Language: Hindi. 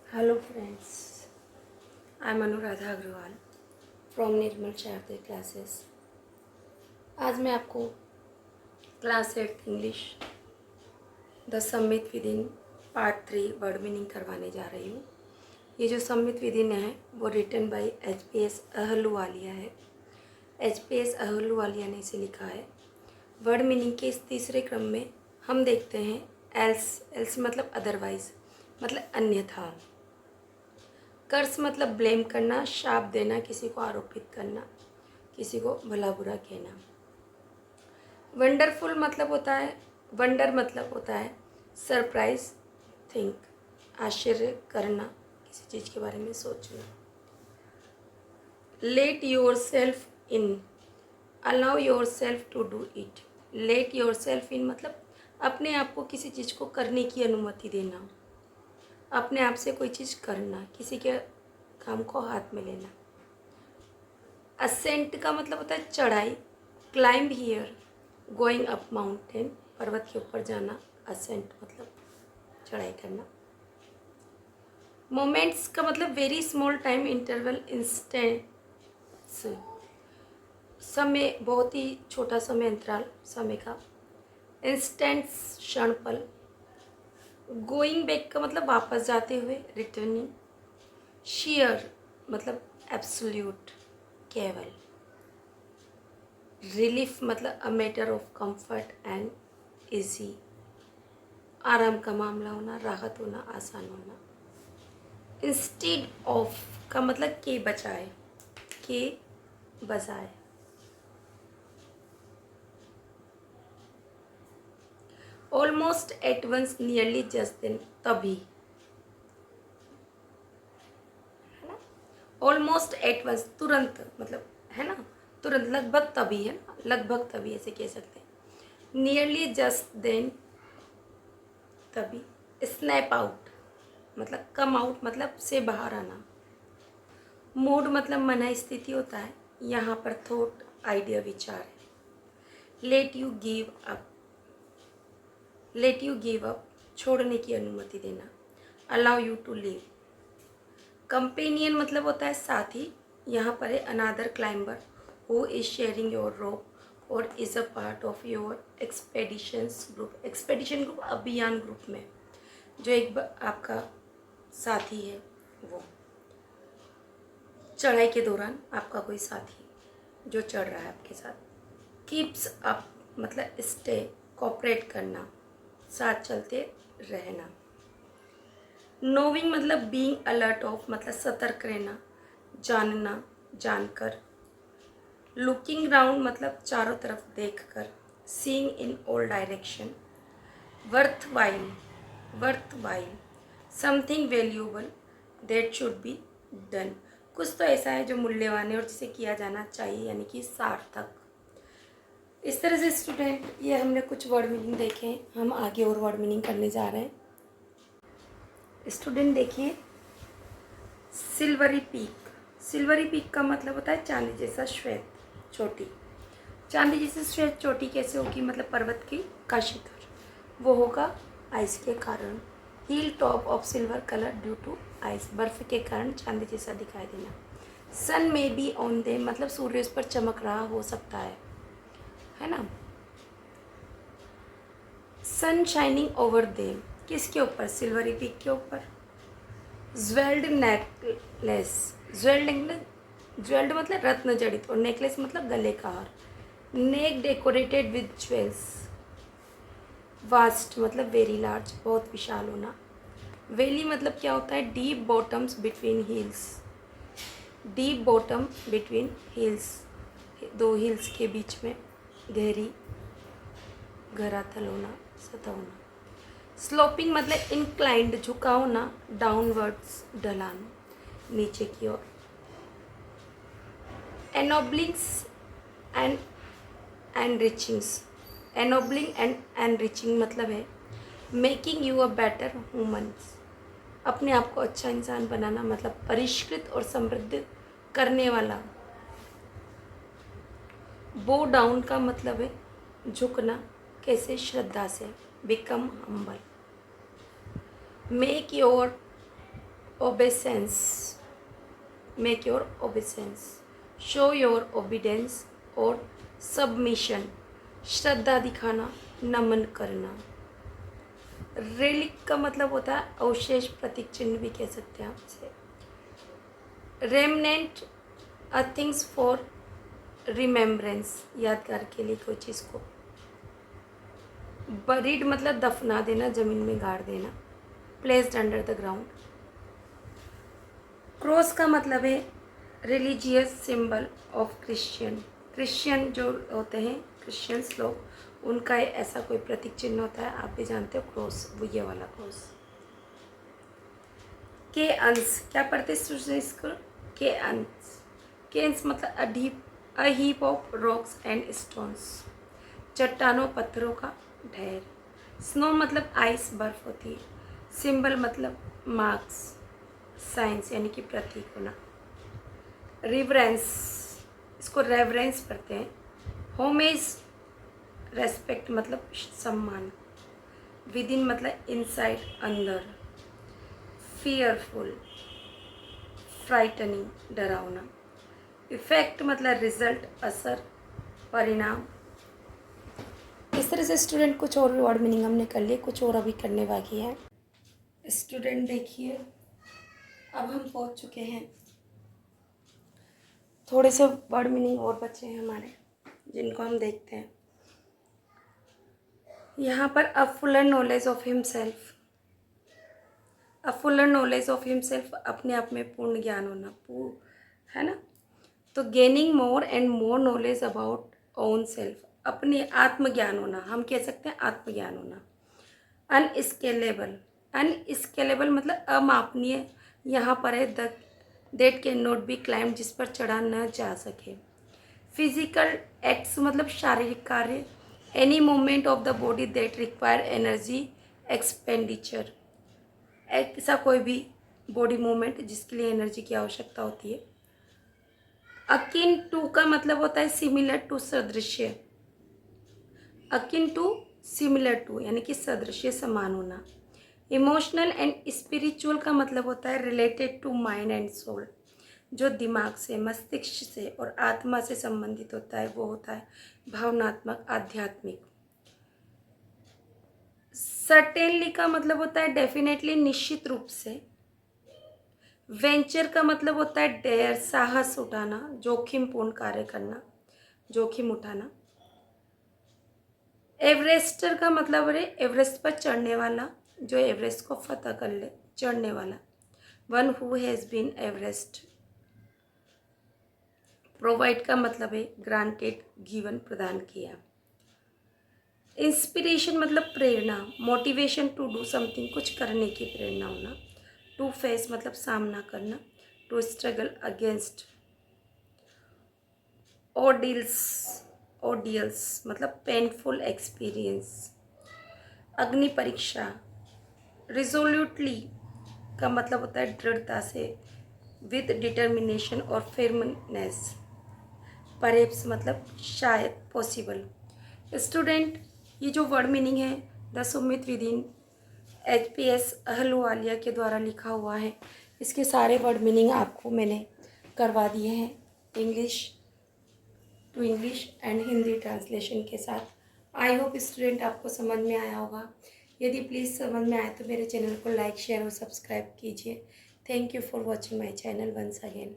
Hello friends, I am Anuradha Agrawal from Nirmal Sharde classes. आज मैं आपको class 8 English the summit within part 3 word meaning करवाने जा रही हूँ। ये जो सम्मित विद इन है वो रिटन बाय एच.पी.एस. अहलूवालिया है। एच.पी.एस. अहलूवालिया ने इसे लिखा है। वर्ड मीनिंग के इस तीसरे क्रम में हम देखते हैं एल्स मतलब अदरवाइज मतलब अन्यथा। कर्स मतलब ब्लेम करना, शाप देना, किसी को आरोपित करना, किसी को भला बुरा कहना। वंडरफुल मतलब होता है, वंडर मतलब होता है सरप्राइज, थिंक, आश्चर्य करना, किसी चीज़ के बारे में सोचना। Let yourself in, allow yourself to do it. Let yourself in मतलब अपने आप को किसी चीज़ को करने की अनुमति देना, अपने आप से कोई चीज़ करना, किसी के काम को हाथ में लेना। असेंट का मतलब होता है चढ़ाई, climb here, going up mountain, पर्वत के ऊपर जाना। असेंट मतलब चढ़ाई करना। मोमेंट्स का मतलब very small time interval, instants, समय, बहुत ही छोटा समय अंतराल समय का। इंस्टेंट्स क्षण पल। गोइंग बैक का मतलब वापस जाते हुए, रिटर्निंग। शेयर मतलब एब्सोल्यूट, केवल। रिलीफ मतलब a matter of comfort and easy, आराम का मामला होना, राहत होना, आसान होना। इंस्टीड ऑफ का मतलब के बजाय, के बजाय। Almost at once, nearly just then, तभी, है ना। ऑलमोस्ट एट वंस तुरंत मतलब, है ना, तुरंत, लगभग तभी, है ना, लगभग तभी ऐसे कह सकते हैं। नियरली जस्ट देन, तभी। स्नैप आउट मतलब कम आउट मतलब से बाहर आना। मूड मतलब मन स्थिति होता है, यहाँ पर थॉट आइडिया विचार है। Let you give up, let you give up छोड़ने की अनुमति देना। Allow you to live. Companion मतलब होता है साथी, यहाँ पर है another climber who is sharing your rope और is a part of your expeditions group. Expedition group अभियान ग्रुप में जो एक आपका साथी है, वो चढ़ाई के दौरान आपका कोई साथी जो चढ़ रहा है आपके साथ। कीप्स अप मतलब स्टे, कोऑपरेट करना, साथ चलते रहना। नोविंग मतलब बीइंग अलर्ट ऑफ मतलब सतर्क रहना, जानना, जानकर। लुकिंग राउंड मतलब चारों तरफ देखकर, seeing in all direction. Worth while, worth while, something valuable that should be done, कुछ तो ऐसा है जो मूल्यवान है और जिसे किया जाना चाहिए, यानी कि सार्थक। इस तरह से स्टूडेंट, ये हमने कुछ वर्ड मीनिंग देखे, हम आगे और वर्ड मीनिंग करने जा रहे हैं। स्टूडेंट देखिए, सिल्वरी पीक। सिल्वरी पीक का मतलब होता है चांदी जैसा श्वेत चोटी। चांदी जैसी श्वेत चोटी कैसे होगी, मतलब पर्वत की का शिखर, वो होगा आइस के कारण। Hill top of silver colour due to ice, बर्फ के कारण चांदी जैसा दिखाई देना। सन में बी ऑन देम मतलब सूर्य उस पर चमक रहा हो सकता है ना। सन शाइनिंग ओवर देम किसके ऊपर, सिल्वरी पीक के ऊपर। ज्वेल्ड नेकलेस, ज्वेल्ड मतलब रत्न जड़ित और नेकलेस मतलब गले का हार। नेक डेकोरेटेड विद ज्वेल्स। वास्ट मतलब वेरी लार्ज, बहुत विशाल होना। वैली मतलब क्या होता है, deep bottoms between heels, deep bottom between heels, दो हील्स के बीच में गहरी, गहरा तल होना, सतह होना। स्लोपिंग मतलब इंक्लाइंड, झुका होना, डाउनवर्ड्स ढलान, नीचे की ओर। एनोब्लिंग्स एंड एनरिचिंग्स, एनोबलिंग एंड एनरिचिंग मतलब है making you a better humans, अपने आप को अच्छा इंसान बनाना, मतलब परिष्कृत और समृद्ध करने वाला। बो डाउन का मतलब है झुकना, कैसे, श्रद्धा से। Become humble. Make your obeisance, make your obeisance, show your obedience और सबमिशन, श्रद्धा दिखाना, नमन करना। रेलिक का मतलब होता है अवशेष, प्रतीक चिन्ह भी कह सकते हैं आप इसे। Remnant, a things for remembrance, यादगार के लिए कोई चीज़ को। बरीड मतलब दफना देना, जमीन में गाड़ देना। Placed under the ground. Cross का मतलब है religious symbol of Christian. Christian जो होते हैं, क्रिश्चियंस लोग, उनका ऐसा कोई प्रतीक चिन्ह होता है, आप भी जानते हो, क्रॉस, वो ये वाला क्रॉस। के अंश, क्या पढ़ते इसको? के अंश। के अंश मतलब a heap of rocks and stones, चट्टानों पत्थरों का ढेर। स्नो मतलब आइस, बर्फ होती है। सिंबल मतलब मार्क्स, साइंस यानी कि प्रतीक होना। रिवरेंस, इसको रेवरेंस पढ़ते हैं। होमेज, रेस्पेक्ट मतलब सम्मान। विद इन मतलब इनसाइड, अंदर। फियरफुल, फ्राइटनिंग, डरावना। इफेक्ट मतलब रिजल्ट, असर, परिणाम। इस तरह से स्टूडेंट कुछ और भी वर्ड मीनिंग हमने कर लिए, कुछ और अभी करने बाकी है। स्टूडेंट देखिए, अब हम पहुंच चुके हैं, थोड़े से वर्ड मीनिंग और बचे हैं हमारे, जिनको हम देखते हैं। यहाँ पर a fuller knowledge of himself, a fuller knowledge of himself, अपने आप में पूर्ण ज्ञान होना, है ना। तो gaining more and more knowledge about own self, अपने आत्मज्ञान होना, हम कह सकते हैं आत्मज्ञान होना। अनस्केलेबल, अनस्केलेबल मतलब अमापनीय, यहाँ पर है that can not be climb, जिस पर चढ़ा न जा सके। फिजिकल एक्ट्स मतलब शारीरिक कार्य। Any movement of the body that require energy expenditure, ऐसा कोई भी बॉडी मूवमेंट जिसके लिए एनर्जी की आवश्यकता होती है। अकिन टू का मतलब होता है सिमिलर टू, सदृश्य। अकिन टू, सिमिलर टू यानी कि सदृश्य, समान होना। इमोशनल एंड स्पिरिचुअल का मतलब होता है related to mind and soul, जो दिमाग से, मस्तिष्क से और आत्मा से संबंधित होता है, वो होता है भावनात्मक, आध्यात्मिक। सर्टेनली का मतलब होता है डेफिनेटली, निश्चित रूप से। वेंचर का मतलब होता है डेयर, साहस उठाना, जोखिमपूर्ण कार्य करना, जोखिम उठाना। एवरेस्टर का मतलब है एवरेस्ट पर चढ़ने वाला, जो एवरेस्ट को फतह कर ले, चढ़ने वाला। One who has been Everest. Provide का मतलब है ग्रांटेड, गिवन, प्रदान किया। इंस्पिरेशन मतलब प्रेरणा, मोटिवेशन टू डू समथिंग, कुछ करने की प्रेरणा होना। टू फेस मतलब सामना करना, टू स्ट्रगल अगेंस्ट। ऑडिल्स, ऑडियल्स मतलब पेनफुल एक्सपीरियंस। अग्नि परीक्षा। रिजोल्यूटली का मतलब होता है दृढ़ता से, विद डिटर्मिनेशन और फिर्मनेस। परेप्स मतलब शायद, पॉसिबल। स्टूडेंट, ये जो वर्ड मीनिंग है the Sumit within HPS Ahluwalia के द्वारा लिखा हुआ है, इसके सारे वर्ड मीनिंग आपको मैंने करवा दिए हैं, English to English and Hindi translation के साथ। आई होप स्टूडेंट आपको समझ में आया होगा। यदि प्लीज़ समझ में आए तो मेरे चैनल को लाइक, शेयर और सब्सक्राइब कीजिए। Thank you for watching my channel once again.